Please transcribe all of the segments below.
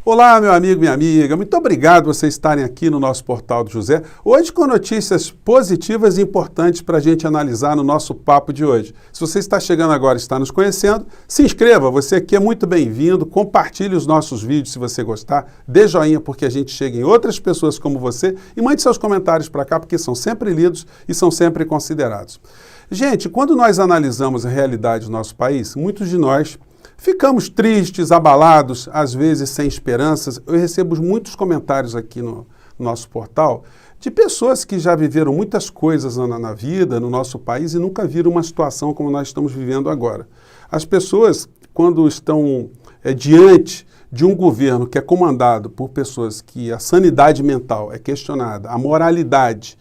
Olá, meu amigo, minha amiga, muito obrigado por vocês estarem aqui no nosso Portal do José, hoje com notícias positivas e importantes para a gente analisar no nosso papo de hoje. Se você está chegando agora e está nos conhecendo, se inscreva, você aqui é muito bem-vindo, compartilhe os nossos vídeos se você gostar, dê joinha porque a gente chega em outras pessoas como você e mande seus comentários para cá porque são sempre lidos e são sempre considerados. Gente, quando nós analisamos a realidade do nosso país, muitos de nós ficamos tristes, abalados, às vezes sem esperanças. Eu recebo muitos comentários aqui no nosso portal de pessoas que já viveram muitas coisas na vida, no nosso país, e nunca viram uma situação como nós estamos vivendo agora. As pessoas, quando estão diante de um governo que é comandado por pessoas que a sanidade mental é questionada, a moralidade,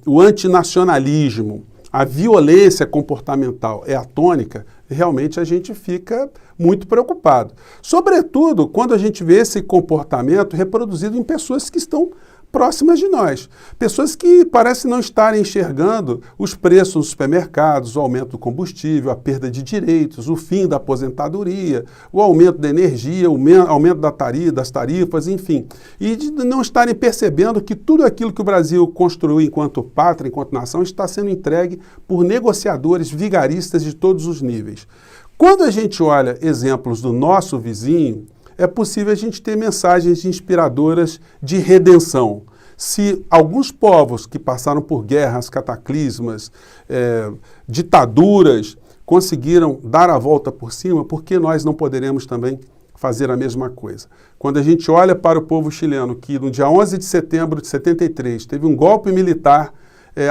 o antinacionalismo, a violência comportamental é a tônica, realmente a gente fica muito preocupado. Sobretudo quando a gente vê esse comportamento reproduzido em pessoas que estão próximas de nós. Pessoas que parecem não estarem enxergando os preços nos supermercados, o aumento do combustível, a perda de direitos, o fim da aposentadoria, o aumento da energia, o aumento das tarifas, enfim. E de não estarem percebendo que tudo aquilo que o Brasil construiu enquanto pátria, enquanto nação, está sendo entregue por negociadores vigaristas de todos os níveis. Quando a gente olha exemplos do nosso vizinho, é possível a gente ter mensagens inspiradoras de redenção. Se alguns povos que passaram por guerras, cataclismas, ditaduras, conseguiram dar a volta por cima, por que nós não poderemos também fazer a mesma coisa? Quando a gente olha para o povo chileno, que no dia 11 de setembro de 73 teve um golpe militar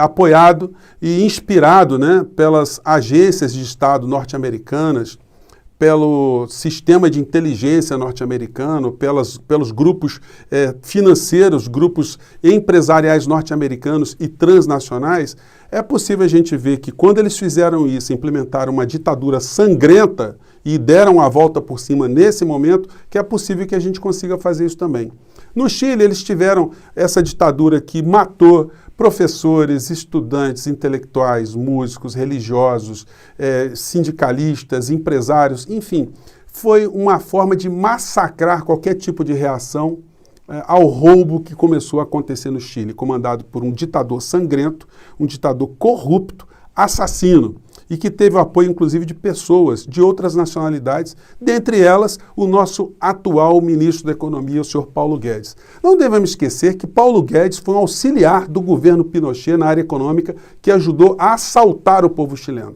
apoiado e inspirado, pelas agências de Estado norte-americanas, pelo sistema de inteligência norte-americano, pelos grupos financeiros, grupos empresariais norte-americanos e transnacionais, é possível a gente ver que quando eles fizeram isso, implementaram uma ditadura sangrenta e deram a volta por cima nesse momento, que é possível que a gente consiga fazer isso também. No Chile, eles tiveram essa ditadura que matou professores, estudantes, intelectuais, músicos, religiosos, sindicalistas, empresários, enfim. Foi uma forma de massacrar qualquer tipo de reação ao roubo que começou a acontecer no Chile, comandado por um ditador sangrento, um ditador corrupto, assassino, e que teve o apoio, inclusive, de pessoas de outras nacionalidades, dentre elas o nosso atual ministro da Economia, o senhor Paulo Guedes. Não devemos esquecer que Paulo Guedes foi um auxiliar do governo Pinochet na área econômica que ajudou a assaltar o povo chileno.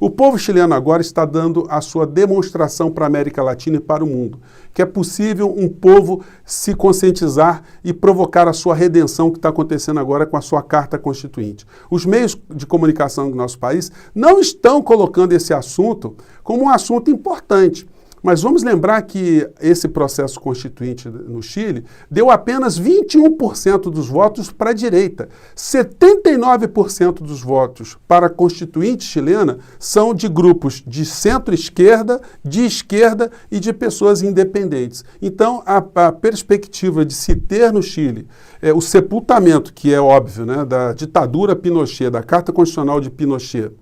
O povo chileno agora está dando a sua demonstração para a América Latina e para o mundo, que é possível um povo se conscientizar e provocar a sua redenção que está acontecendo agora com a sua Carta Constituinte. Os meios de comunicação do nosso país não estão colocando esse assunto como um assunto importante. Mas vamos lembrar que esse processo constituinte no Chile deu apenas 21% dos votos para a direita. 79% dos votos para a Constituinte chilena são de grupos de centro-esquerda, de esquerda e de pessoas independentes. Então, a perspectiva de se ter no Chile o sepultamento, que é óbvio, da ditadura Pinochet, da Carta Constitucional de Pinochet,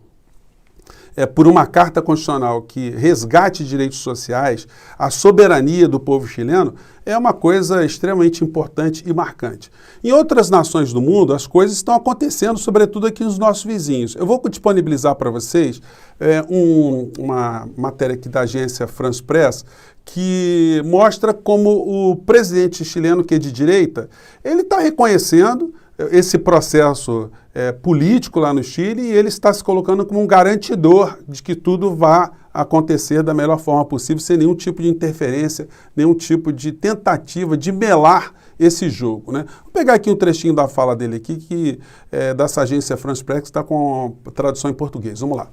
por uma Carta Constitucional que resgate direitos sociais, a soberania do povo chileno, é uma coisa extremamente importante e marcante. Em outras nações do mundo, as coisas estão acontecendo, sobretudo aqui nos nossos vizinhos. Eu vou disponibilizar para vocês uma matéria aqui da agência France Press, que mostra como o presidente chileno, que é de direita, ele está reconhecendo esse processo político lá no Chile e ele está se colocando como um garantidor de que tudo vá acontecer da melhor forma possível, sem nenhum tipo de interferência, nenhum tipo de tentativa de melar esse jogo. Vou pegar aqui um trechinho da fala dele aqui, que dessa agência France Press, que está com a tradução em português. Vamos lá.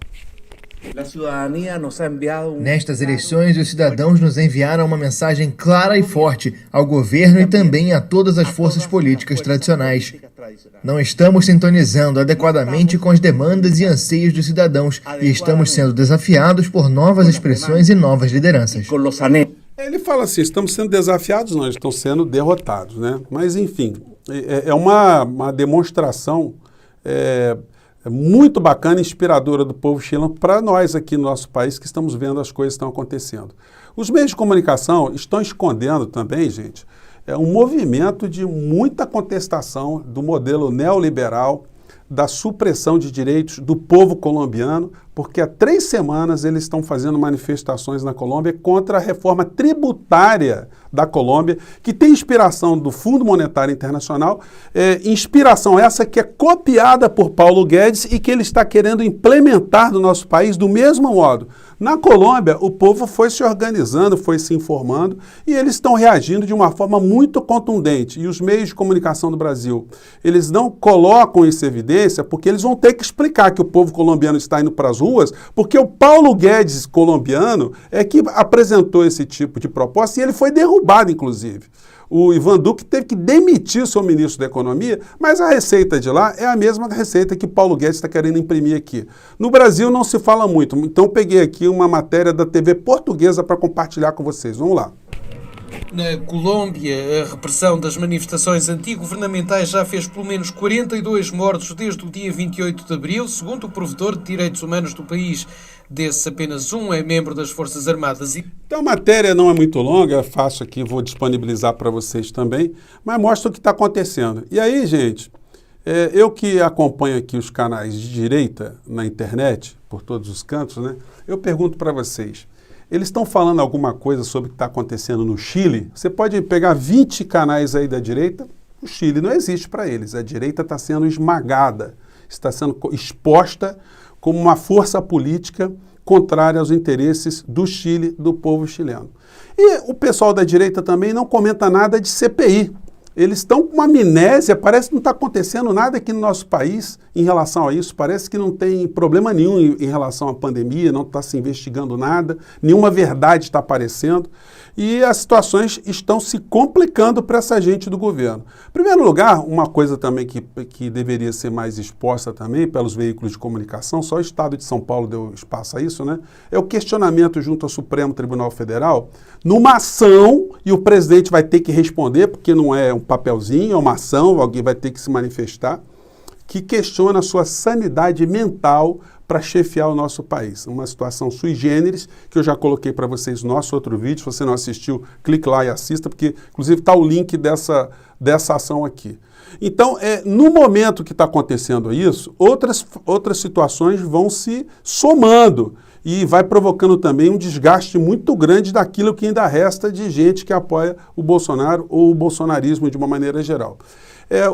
Nestas eleições, os cidadãos nos enviaram uma mensagem clara e forte ao governo e também a todas as forças políticas tradicionais. Não estamos sintonizando adequadamente com as demandas e anseios dos cidadãos e estamos sendo desafiados por novas expressões e novas lideranças. Ele fala assim, estamos sendo desafiados, não, estamos sendo derrotados, Mas, enfim, é uma demonstração muito bacana e inspiradora do povo chileno para nós aqui no nosso país que estamos vendo as coisas que estão acontecendo. Os meios de comunicação estão escondendo também, gente, um movimento de muita contestação do modelo neoliberal, da supressão de direitos do povo colombiano, porque há 3 semanas eles estão fazendo manifestações na Colômbia contra a reforma tributária da Colômbia, que tem inspiração do Fundo Monetário Internacional, inspiração essa que é copiada por Paulo Guedes e que ele está querendo implementar no nosso país do mesmo modo. Na Colômbia, o povo foi se organizando, foi se informando e eles estão reagindo de uma forma muito contundente. E os meios de comunicação do Brasil, eles não colocam isso em evidência porque eles vão ter que explicar que o povo colombiano está indo para as ruas, porque o Paulo Guedes colombiano é que apresentou esse tipo de proposta e ele foi derrubado, inclusive. O Ivan Duque teve que demitir seu ministro da Economia, mas a receita de lá é a mesma receita que Paulo Guedes está querendo imprimir aqui. No Brasil não se fala muito, então peguei aqui uma matéria da TV portuguesa para compartilhar com vocês. Vamos lá. Na Colômbia, a repressão das manifestações antigovernamentais já fez pelo menos 42 mortos desde o dia 28 de abril, segundo o provedor de direitos humanos do país. Desses, apenas um é membro das Forças Armadas. Então a matéria não é muito longa, faço aqui, vou disponibilizar para vocês também, mas mostra o que está acontecendo. E aí, gente, eu que acompanho aqui os canais de direita na internet, por todos os cantos, né? Eu pergunto para vocês, eles estão falando alguma coisa sobre o que está acontecendo no Chile? Você pode pegar 20 canais aí da direita, o Chile não existe para eles. A direita está sendo esmagada, está sendo exposta como uma força política contrária aos interesses do Chile, do povo chileno. E o pessoal da direita também não comenta nada de CPI. Eles estão com uma amnésia, parece que não está acontecendo nada aqui no nosso país em relação a isso, parece que não tem problema nenhum em relação à pandemia, não está se investigando nada, nenhuma verdade está aparecendo e as situações estão se complicando para essa gente do governo. Em primeiro lugar, uma coisa também que deveria ser mais exposta também pelos veículos de comunicação, só o Estado de São Paulo deu espaço a isso, né? É o questionamento junto ao Supremo Tribunal Federal, numa ação, e o presidente vai ter que responder, porque não é um papelzinho, é uma ação, alguém vai ter que se manifestar, que questiona a sua sanidade mental para chefiar o nosso país. Uma situação sui generis, que eu já coloquei para vocês no nosso outro vídeo. Se você não assistiu, clique lá e assista, porque inclusive está o link dessa ação aqui. Então, no momento que está acontecendo isso, outras situações vão se somando e vai provocando também um desgaste muito grande daquilo que ainda resta de gente que apoia o Bolsonaro ou o bolsonarismo de uma maneira geral.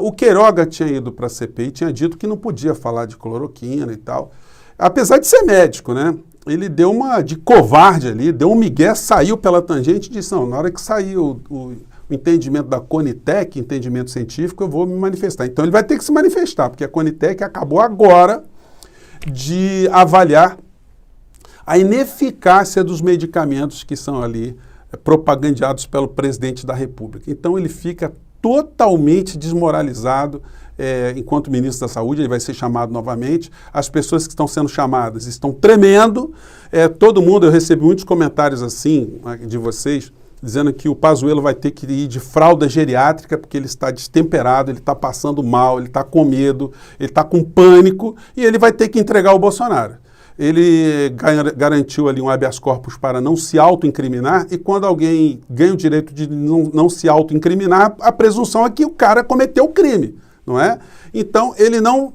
O Queiroga tinha ido para a CPI e tinha dito que não podia falar de cloroquina e tal, apesar de ser médico, né? Ele deu uma de covarde ali, deu um migué, saiu pela tangente e disse, não, na hora que sair o entendimento da Conitec, entendimento científico, eu vou me manifestar. Então ele vai ter que se manifestar, porque a Conitec acabou agora de avaliar a ineficácia dos medicamentos que são ali propagandeados pelo presidente da República. Então ele fica totalmente desmoralizado enquanto ministro da Saúde, ele vai ser chamado novamente. As pessoas que estão sendo chamadas estão tremendo. Todo mundo, eu recebi muitos comentários assim de vocês, dizendo que o Pazuello vai ter que ir de fralda geriátrica porque ele está destemperado, ele está passando mal, ele está com medo, ele está com pânico e ele vai ter que entregar o Bolsonaro. Ele garantiu ali um habeas corpus para não se autoincriminar e quando alguém ganha o direito de não se autoincriminar, a presunção é que o cara cometeu o crime, não é? Então, ele não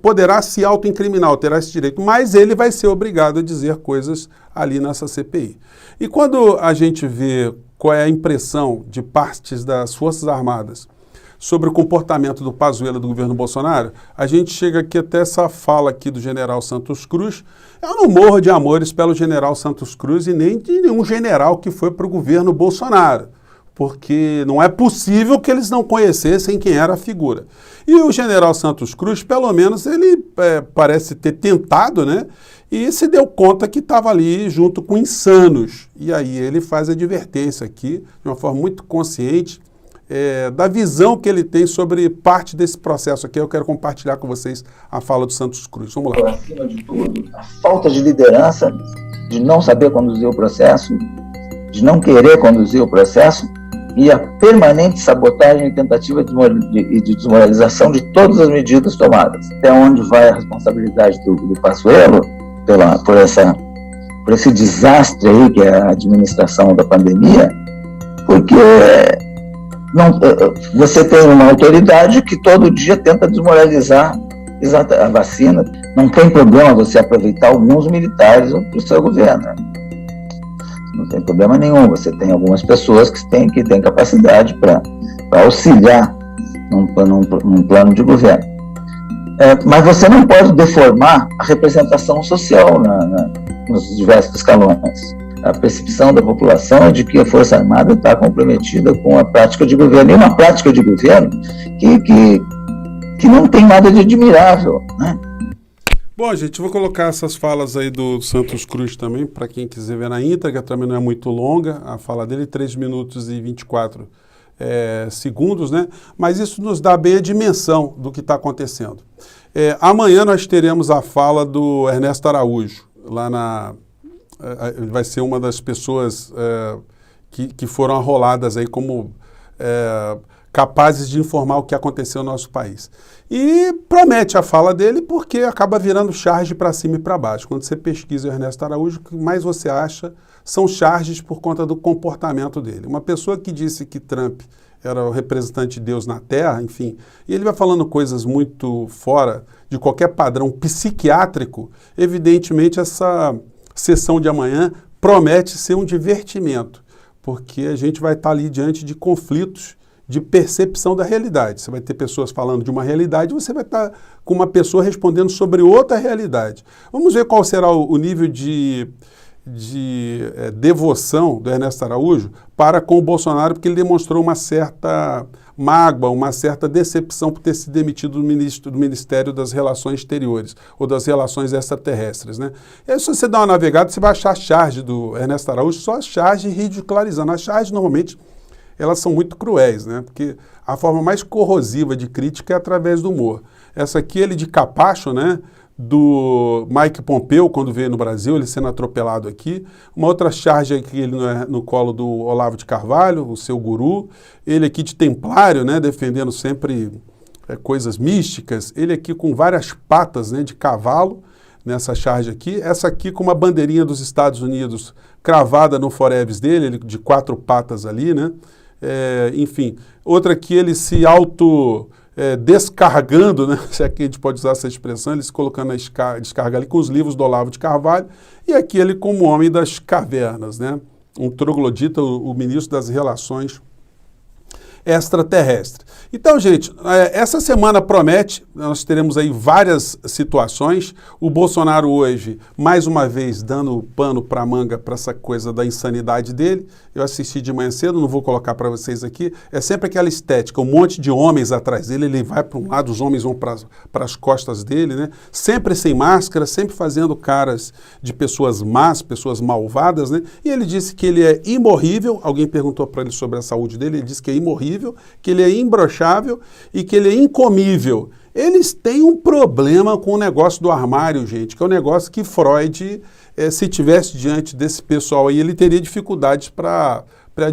poderá se autoincriminar, terá esse direito, mas ele vai ser obrigado a dizer coisas ali nessa CPI. E quando a gente vê qual é a impressão de partes das Forças Armadas sobre o comportamento do Pazuello do governo Bolsonaro, a gente chega aqui até essa fala aqui do general Santos Cruz. Eu não morro de amores pelo general Santos Cruz e nem de nenhum general que foi para o governo Bolsonaro, porque não é possível que eles não conhecessem quem era a figura. E o general Santos Cruz, pelo menos, ele parece ter tentado, né? E se deu conta que estava ali junto com insanos. E aí ele faz a advertência aqui, de uma forma muito consciente, da visão que ele tem sobre parte desse processo aqui. Eu quero compartilhar com vocês a fala do Santos Cruz. Vamos lá. Acima de tudo, a falta de liderança, de não saber conduzir o processo, de não querer conduzir o processo e a permanente sabotagem e tentativa de desmoralização de todas as medidas tomadas. Até onde vai a responsabilidade do Pazuello por essa por esse desastre aí que é a administração da pandemia, porque você tem uma autoridade que todo dia tenta desmoralizar a vacina. Não tem problema você aproveitar alguns militares para o seu governo. Não tem problema nenhum. Você tem algumas pessoas que têm capacidade para auxiliar num plano de governo. Mas você não pode deformar a representação social nos diversos escalões. A percepção da população é de que a Força Armada está comprometida com a prática de governo, e uma prática de governo que não tem nada de admirável, né? Bom, gente, vou colocar essas falas aí do Santos Cruz também, para quem quiser ver na íntegra, também não é muito longa, a fala dele, 3 minutos e 24 segundos, né? Mas isso nos dá bem a dimensão do que está acontecendo. Amanhã nós teremos a fala do Ernesto Araújo, ele vai ser uma das pessoas que foram arroladas aí como capazes de informar o que aconteceu no nosso país. E promete a fala dele porque acaba virando charge para cima e para baixo. Quando você pesquisa o Ernesto Araújo, o que mais você acha são charges por conta do comportamento dele. Uma pessoa que disse que Trump era o representante de Deus na Terra, enfim, e ele vai falando coisas muito fora de qualquer padrão psiquiátrico. Evidentemente, essa sessão de amanhã promete ser um divertimento, porque a gente vai estar ali diante de conflitos de percepção da realidade. Você vai ter pessoas falando de uma realidade, você vai estar com uma pessoa respondendo sobre outra realidade. Vamos ver qual será o nível de devoção do Ernesto Araújo para com o Bolsonaro, porque ele demonstrou uma certa mágoa, uma certa decepção por ter se demitido do Ministério das Relações Exteriores ou das Relações Extraterrestres, né? E aí, se você dá uma navegada, você vai achar a charge do Ernesto Araújo, só a charge ridicularizando. As charges, normalmente, elas são muito cruéis, né? Porque a forma mais corrosiva de crítica é através do humor. Essa aqui, ele de capacho, né? Do Mike Pompeo, quando veio no Brasil, ele sendo atropelado aqui. Uma outra charge aqui, ele no colo do Olavo de Carvalho, o seu guru. Ele aqui de templário, né? Defendendo sempre coisas místicas. Ele aqui com várias patas, né? De cavalo, nessa charge aqui. Essa aqui com uma bandeirinha dos Estados Unidos cravada no foreves dele, ele de 4 patas ali, né? Enfim, outra aqui ele se descarregando, né? Se é que a gente pode usar essa expressão, ele se colocando na descarga ali com os livros do Olavo de Carvalho, e aqui ele como homem das cavernas, né? Um troglodita, o ministro das Relações Extraterrestres. Então, gente, essa semana promete, nós teremos aí várias situações. O Bolsonaro hoje, mais uma vez, dando pano para a manga para essa coisa da insanidade dele. Eu assisti de manhã cedo, não vou colocar para vocês aqui. É sempre aquela estética, um monte de homens atrás dele, ele vai para um lado, os homens vão para as costas dele, né? Sempre sem máscara, sempre fazendo caras de pessoas más, pessoas malvadas, né? E ele disse que ele é imorrível. Alguém perguntou para ele sobre a saúde dele, ele disse que é imorrível, que ele é imbrochável e que ele é incomível. Eles têm um problema com o negócio do armário, gente, que é um negócio que Freud, se tivesse diante desse pessoal aí, ele teria dificuldades para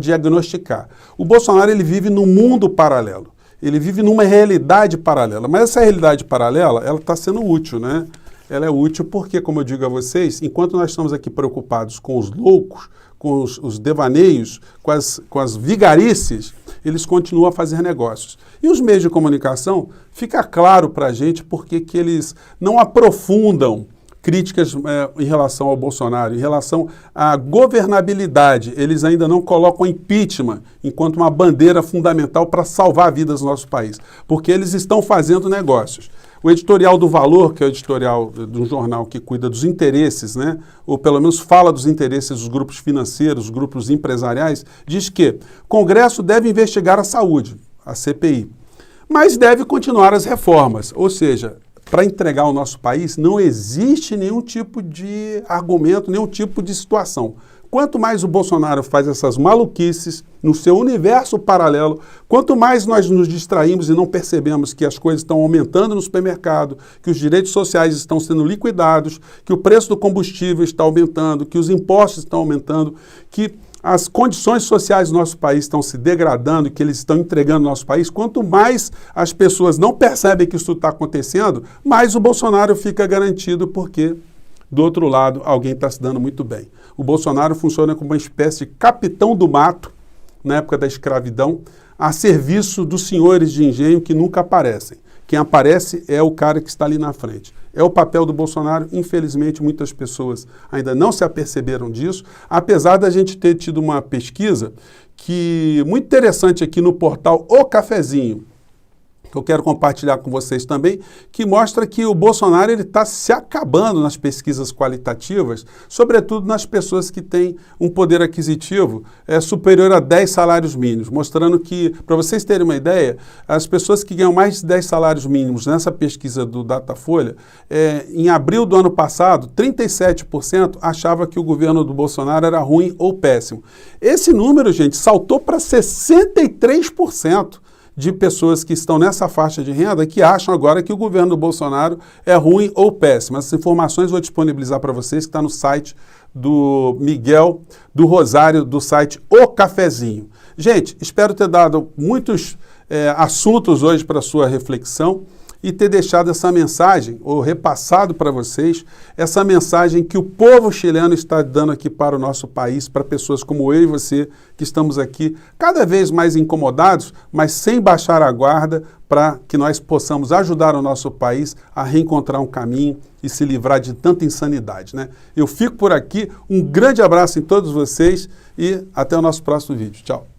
diagnosticar. O Bolsonaro, ele vive num mundo paralelo, ele vive numa realidade paralela, mas essa realidade paralela, ela está sendo útil, né? Ela é útil porque, como eu digo a vocês, enquanto nós estamos aqui preocupados com os loucos, com os devaneios, com as vigarices, eles continuam a fazer negócios. E os meios de comunicação, fica claro para a gente porque que eles não aprofundam críticas em relação ao Bolsonaro, em relação à governabilidade. Eles ainda não colocam impeachment enquanto uma bandeira fundamental para salvar vidas no nosso país, porque eles estão fazendo negócios. O editorial do Valor, que é o editorial de um jornal que cuida dos interesses, né, ou pelo menos fala dos interesses dos grupos financeiros, dos grupos empresariais, diz que o Congresso deve investigar a saúde, a CPI, mas deve continuar as reformas, ou seja, para entregar o nosso país não existe nenhum tipo de argumento, nenhum tipo de situação. Quanto mais o Bolsonaro faz essas maluquices no seu universo paralelo, quanto mais nós nos distraímos e não percebemos que as coisas estão aumentando no supermercado, que os direitos sociais estão sendo liquidados, que o preço do combustível está aumentando, que os impostos estão aumentando, que as condições sociais do nosso país estão se degradando, que eles estão entregando no nosso país, quanto mais as pessoas não percebem que isso está acontecendo, mais o Bolsonaro fica garantido porque do outro lado alguém está se dando muito bem. O Bolsonaro funciona como uma espécie de capitão do mato, na época da escravidão, a serviço dos senhores de engenho que nunca aparecem. Quem aparece é o cara que está ali na frente. É o papel do Bolsonaro. Infelizmente, muitas pessoas ainda não se aperceberam disso, apesar da gente ter tido uma pesquisa muito interessante aqui no portal O Cafezinho, que eu quero compartilhar com vocês também, que mostra que o Bolsonaro está se acabando nas pesquisas qualitativas, sobretudo nas pessoas que têm um poder aquisitivo superior a 10 salários mínimos, mostrando que, para vocês terem uma ideia, as pessoas que ganham mais de 10 salários mínimos nessa pesquisa do Datafolha, em abril do ano passado, 37% achava que o governo do Bolsonaro era ruim ou péssimo. Esse número, gente, saltou para 63%. De pessoas que estão nessa faixa de renda que acham agora que o governo do Bolsonaro é ruim ou péssimo. Essas informações eu vou disponibilizar para vocês, que está no site do Miguel do Rosário, do site O Cafezinho. Gente, espero ter dado muitos assuntos hoje para a sua reflexão e ter deixado essa mensagem, ou repassado para vocês, essa mensagem que o povo chileno está dando aqui para o nosso país, para pessoas como eu e você, que estamos aqui cada vez mais incomodados, mas sem baixar a guarda, para que nós possamos ajudar o nosso país a reencontrar um caminho e se livrar de tanta insanidade, né? Eu fico por aqui, um grande abraço em todos vocês e até o nosso próximo vídeo. Tchau!